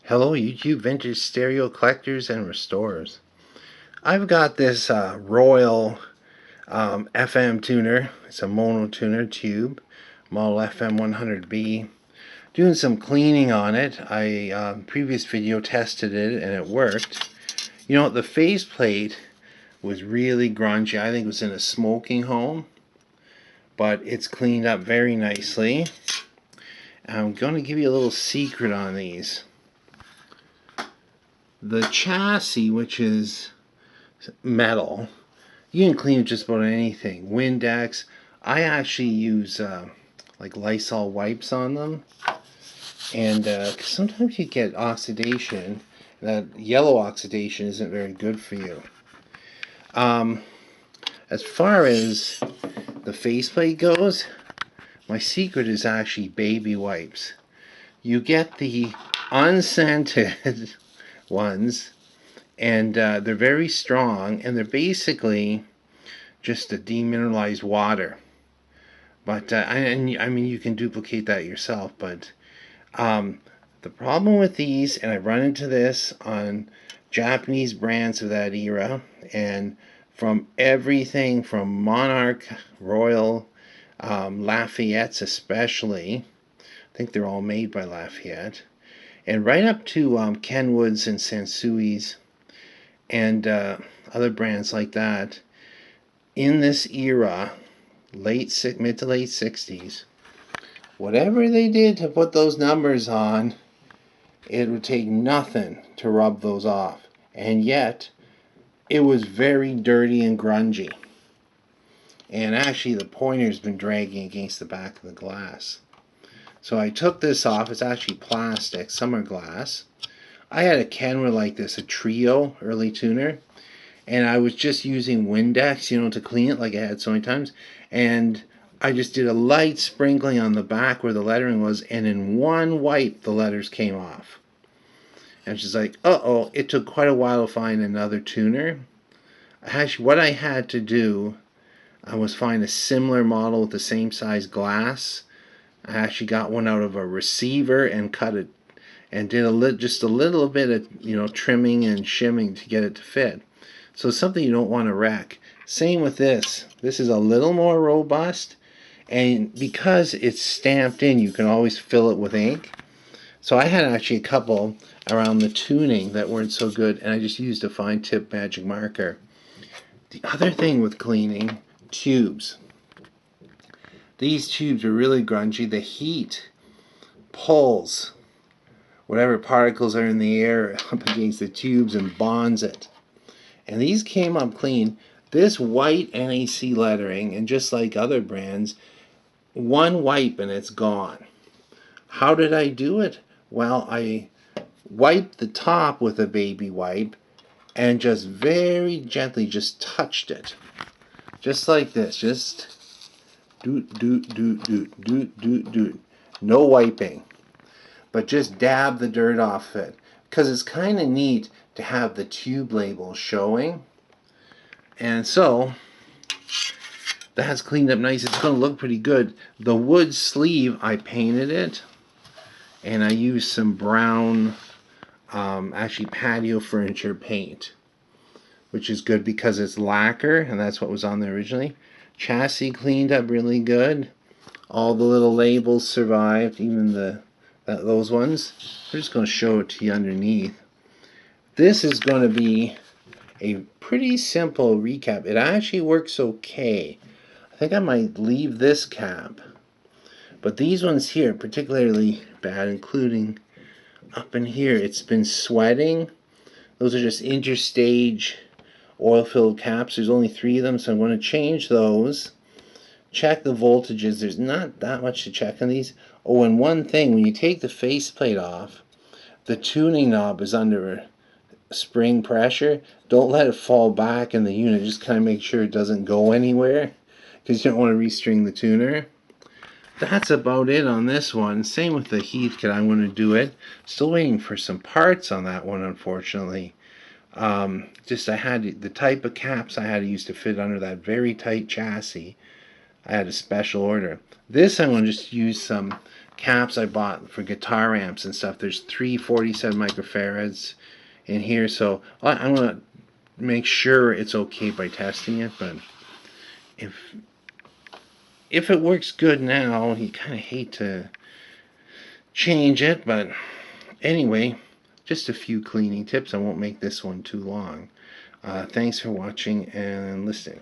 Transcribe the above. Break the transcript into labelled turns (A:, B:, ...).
A: Hello, YouTube vintage stereo collectors and restorers. I've got this Royal FM tuner. It's a mono tuner tube, model FM 100B. Doing some cleaning on it. I previous video tested it and it worked. You know, the faceplate was really grungy. I think it was in a smoking home, but it's cleaned up very nicely. I'm going to give you a little secret on these. The chassis, which is metal, you can clean just about anything. Windex. I actually use like Lysol wipes on them, and sometimes you get oxidation. That yellow oxidation isn't very good for you. As far as the faceplate goes, my secret is actually baby wipes. You get the unscented ones, and they're very strong, and they're basically just a demineralized water. But I mean, you can duplicate that yourself. But the problem with these, and I've run into this on Japanese brands of that era, and from everything from Monarch, Royal, Lafayette's especially. I think they're all made by Lafayette, and right up to Kenwoods and Sansui's and other brands like that. In this era, mid to late 60s, whatever they did to put those numbers on, it would take nothing to rub those off. And yet, it was very dirty and grungy. And actually, the pointer's been dragging against the back of the glass. So I took this off. It's actually plastic, summer glass. I had a Kenwood like this, a Trio early tuner, and I was just using Windex, to clean it like I had so many times, and I just did a light sprinkling on the back where the lettering was, and in one wipe the letters came off. And she's like, uh-oh, it took quite a while to find another tuner. Actually, what I had to do was find a similar model with the same size glass. I actually got one out of a receiver and cut it and did just a little bit of trimming and shimming to get it to fit. So it's something you don't want to wreck. Same with this. This is a little more robust, and because it's stamped in, you can always fill it with ink. So I had actually a couple around the tuning that weren't so good, and I just used a fine tip magic marker. The other thing with cleaning, tubes. These tubes are really grungy. The heat pulls whatever particles are in the air up against the tubes and bonds it. And these came up clean. This white NAC lettering, and just like other brands, one wipe and it's gone. How did I do it? Well, I wiped the top with a baby wipe and just very gently just touched it. Just like this. Just doot, doot, doot, doot, doot, doot, doot. No wiping. But just dab the dirt off it, because it's kind of neat to have the tube label showing. And so that's cleaned up nice. It's going to look pretty good. The wood sleeve, I painted it, and I used some brown actually patio furniture paint, which is good because it's lacquer, and that's what was on there originally. Chassis cleaned up really good. All the little labels survived, even those ones. I'm just going to show it to you underneath. This is going to be a pretty simple recap. It actually works okay. I think I might leave this cap, but these ones here particularly bad, including up in here. It's been sweating. Those are just interstage oil-filled caps. There's only 3 of them, so I'm going to change those. Check the voltages. There's not that much to check on these. Oh, and one thing, when you take the faceplate off, the tuning knob is under spring pressure. Don't let it fall back in the unit. Just kind of make sure it doesn't go anywhere, because you don't want to restring the tuner. That's about it on this one. Same with the Heath kit. I'm going to do it. Still waiting for some parts on that one, unfortunately. Just I had the type of caps I had to use to fit under that very tight chassis. I had a special order. This I'm going to just use some caps I bought for guitar amps and stuff. There's 347 microfarads in here, so I'm gonna make sure it's okay by testing it. But if it works good now, you kind of hate to change it. But anyway, just a few cleaning tips. I won't make this one too long. Thanks for watching and listening.